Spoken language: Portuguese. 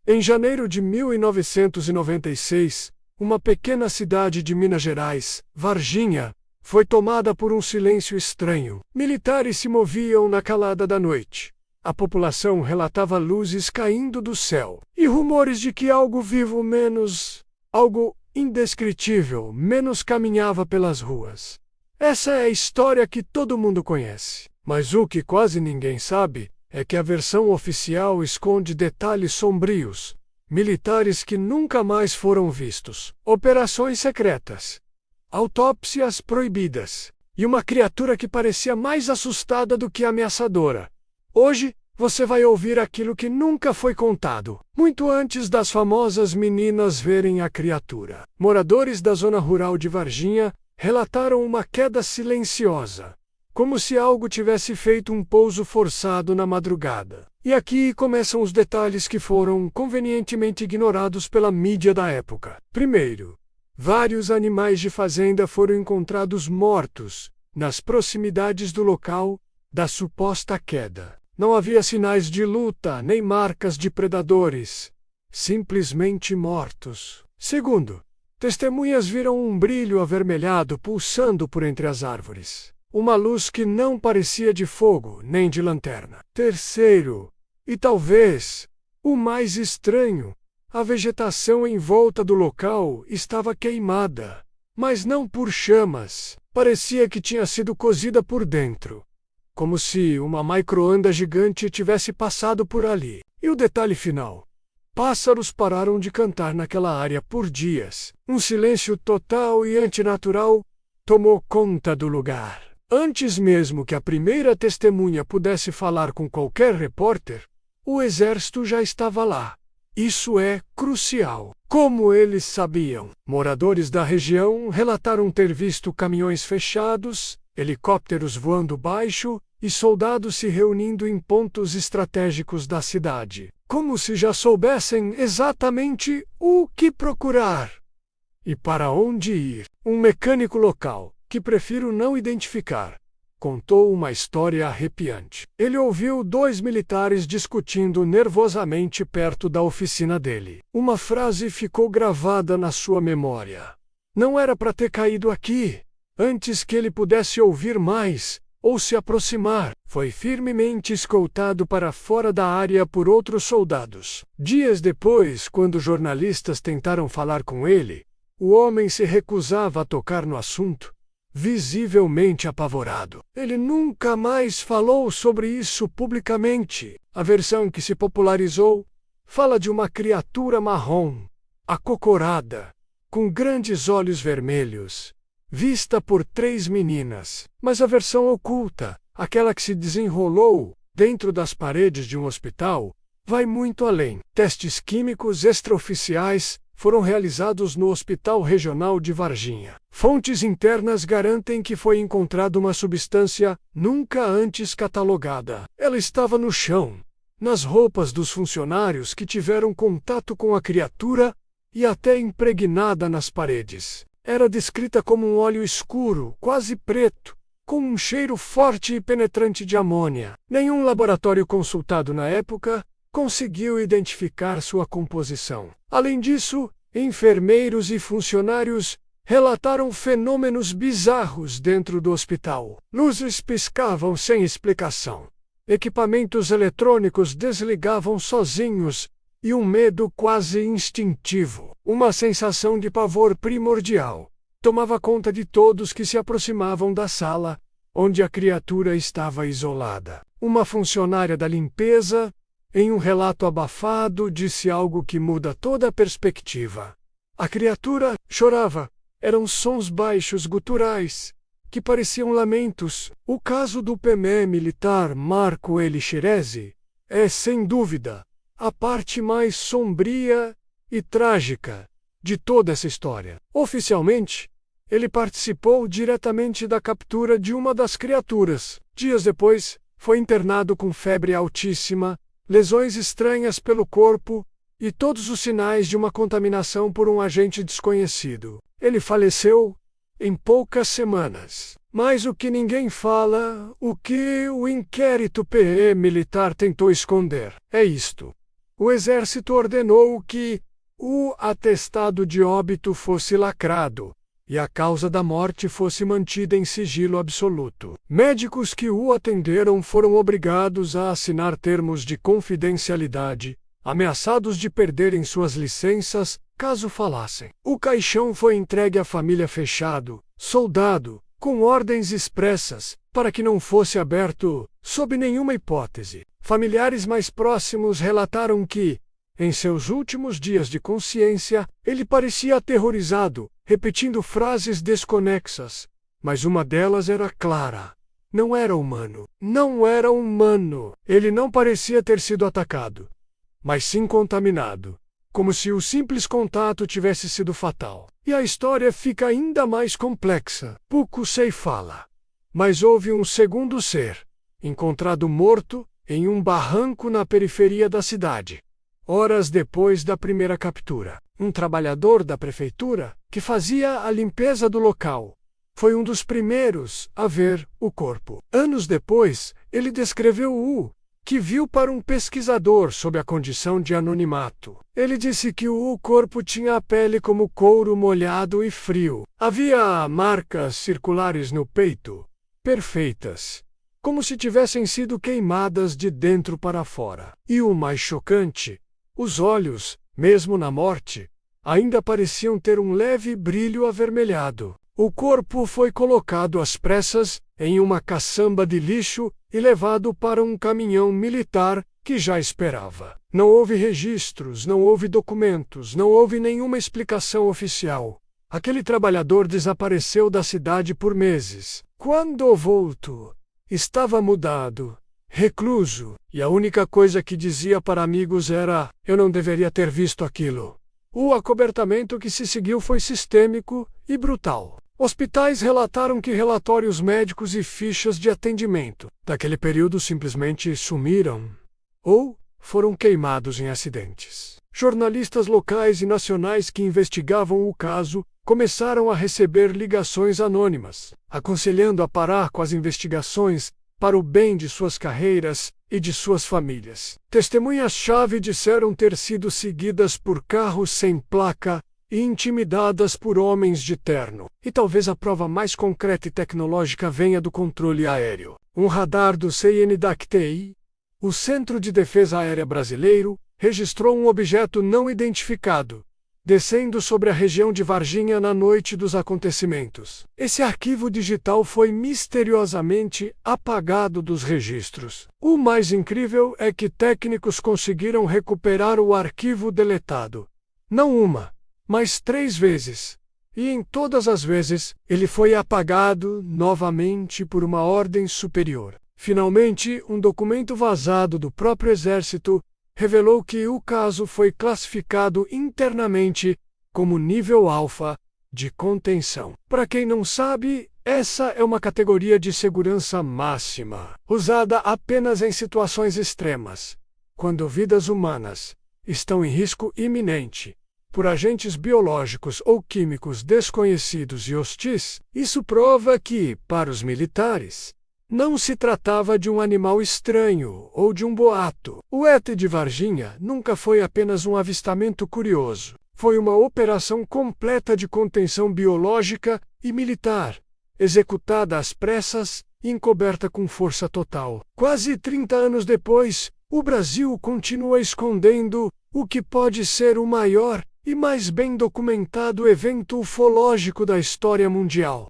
Em janeiro de 1996, uma pequena cidade de Minas Gerais, Varginha, foi tomada por um silêncio estranho. Militares se moviam na calada da noite. A população relatava luzes caindo do céu e rumores de que algo vivo algo indescritível, caminhava pelas ruas. Essa é a história que todo mundo conhece. Mas o que quase ninguém sabe é que a versão oficial esconde detalhes sombrios, militares que nunca mais foram vistos, operações secretas, autópsias proibidas e uma criatura que parecia mais assustada do que ameaçadora. Hoje, você vai ouvir aquilo que nunca foi contado, muito antes das famosas meninas verem a criatura. Moradores da zona rural de Varginha relataram uma queda silenciosa, como se algo tivesse feito um pouso forçado na madrugada. E aqui começam os detalhes que foram convenientemente ignorados pela mídia da época. Primeiro, vários animais de fazenda foram encontrados mortos nas proximidades do local da suposta queda. Não havia sinais de luta nem marcas de predadores, simplesmente mortos. Segundo, testemunhas viram um brilho avermelhado pulsando por entre as árvores. Uma luz que não parecia de fogo nem de lanterna. Terceiro, e talvez o mais estranho, a vegetação em volta do local estava queimada, mas não por chamas. Parecia que tinha sido cozida por dentro, como se uma micro-onda gigante tivesse passado por ali. E o detalhe final: pássaros pararam de cantar naquela área por dias. Um silêncio total e antinatural tomou conta do lugar. Antes mesmo que a primeira testemunha pudesse falar com qualquer repórter, o exército já estava lá. Isso é crucial. Como eles sabiam? Moradores da região relataram ter visto caminhões fechados, helicópteros voando baixo e soldados se reunindo em pontos estratégicos da cidade, como se já soubessem exatamente o que procurar e para onde ir. Um mecânico local, que prefiro não identificar, contou uma história arrepiante. Ele ouviu dois militares discutindo nervosamente perto da oficina dele. Uma frase ficou gravada na sua memória: "Não era para ter caído aqui." Antes que ele pudesse ouvir mais ou se aproximar, foi firmemente escoltado para fora da área por outros soldados. Dias depois, quando jornalistas tentaram falar com ele, o homem se recusava a tocar no assunto, visivelmente apavorado. Ele nunca mais falou sobre isso publicamente. A versão que se popularizou fala de uma criatura marrom, acocorada, com grandes olhos vermelhos, vista por 3 meninas. Mas a versão oculta, aquela que se desenrolou dentro das paredes de um hospital, vai muito além. Testes químicos extraoficiais foram realizados no Hospital Regional de Varginha. Fontes internas garantem que foi encontrada uma substância nunca antes catalogada. Ela estava no chão, nas roupas dos funcionários que tiveram contato com a criatura e até impregnada nas paredes. Era descrita como um óleo escuro, quase preto, com um cheiro forte e penetrante de amônia. Nenhum laboratório consultado na época conseguiu identificar sua composição. Além disso, enfermeiros e funcionários relataram fenômenos bizarros dentro do hospital. Luzes piscavam sem explicação. Equipamentos eletrônicos desligavam sozinhos e um medo quase instintivo, uma sensação de pavor primordial, tomava conta de todos que se aproximavam da sala onde a criatura estava isolada. Uma funcionária da limpeza, em um relato abafado, disse algo que muda toda a perspectiva. A criatura chorava. Eram sons baixos guturais, que pareciam lamentos. O caso do PME militar Marco Elixiresi é, sem dúvida, a parte mais sombria e trágica de toda essa história. Oficialmente, ele participou diretamente da captura de uma das criaturas. Dias depois, foi internado com febre altíssima, lesões estranhas pelo corpo e todos os sinais de uma contaminação por um agente desconhecido. Ele faleceu em poucas semanas. Mas o que ninguém fala, o que o inquérito PE militar tentou esconder, é isto: O exército ordenou que o atestado de óbito fosse lacrado e a causa da morte fosse mantida em sigilo absoluto. Médicos que o atenderam foram obrigados a assinar termos de confidencialidade, ameaçados de perderem suas licenças caso falassem. O caixão foi entregue à família fechado, soldado, com ordens expressas, para que não fosse aberto, sob nenhuma hipótese. Familiares mais próximos relataram que, em seus últimos dias de consciência, ele parecia aterrorizado, repetindo frases desconexas, mas uma delas era clara. Não era humano. Não era humano. Ele não parecia ter sido atacado, mas sim contaminado, como se o simples contato tivesse sido fatal. E a história fica ainda mais complexa. Pukusei fala. Mas houve um segundo ser, encontrado morto em um barranco na periferia da cidade, horas depois da primeira captura. Um trabalhador da prefeitura, que fazia a limpeza do local, foi um dos primeiros a ver o corpo. Anos depois, ele descreveu o que viu para um pesquisador sob a condição de anonimato. Ele disse que o corpo tinha a pele como couro molhado e frio. Havia marcas circulares no peito, perfeitas, como se tivessem sido queimadas de dentro para fora. E o mais chocante, os olhos, mesmo na morte, ainda pareciam ter um leve brilho avermelhado. O corpo foi colocado às pressas em uma caçamba de lixo e levado para um caminhão militar que já esperava. Não houve registros, não houve documentos, não houve nenhuma explicação oficial. Aquele trabalhador desapareceu da cidade por meses. Quando voltou, estava mudado, recluso, e a única coisa que dizia para amigos era: eu não deveria ter visto aquilo. O acobertamento que se seguiu foi sistêmico e brutal. Hospitais relataram que relatórios médicos e fichas de atendimento daquele período simplesmente sumiram ou foram queimados em acidentes. Jornalistas locais e nacionais que investigavam o caso começaram a receber ligações anônimas, aconselhando a parar com as investigações para o bem de suas carreiras e de suas famílias. Testemunhas-chave disseram ter sido seguidas por carros sem placa e intimidadas por homens de terno. E talvez a prova mais concreta e tecnológica venha do controle aéreo. Um radar do CNDACTI, o Centro de Defesa Aérea Brasileiro, registrou um objeto não identificado, descendo sobre a região de Varginha na noite dos acontecimentos. Esse arquivo digital foi misteriosamente apagado dos registros. O mais incrível é que técnicos conseguiram recuperar o arquivo deletado. Não uma, mas 3 vezes. E em todas as vezes, ele foi apagado novamente por uma ordem superior. Finalmente, um documento vazado do próprio Exército revelou que o caso foi classificado internamente como nível alfa de contenção. Para quem não sabe, essa é uma categoria de segurança máxima, usada apenas em situações extremas, quando vidas humanas estão em risco iminente por agentes biológicos ou químicos desconhecidos e hostis. Isso prova que, para os militares, não se tratava de um animal estranho ou de um boato. O ET de Varginha nunca foi apenas um avistamento curioso. Foi uma operação completa de contenção biológica e militar, executada às pressas e encoberta com força total. Quase 30 anos depois, o Brasil continua escondendo o que pode ser o maior e mais bem documentado evento ufológico da história mundial.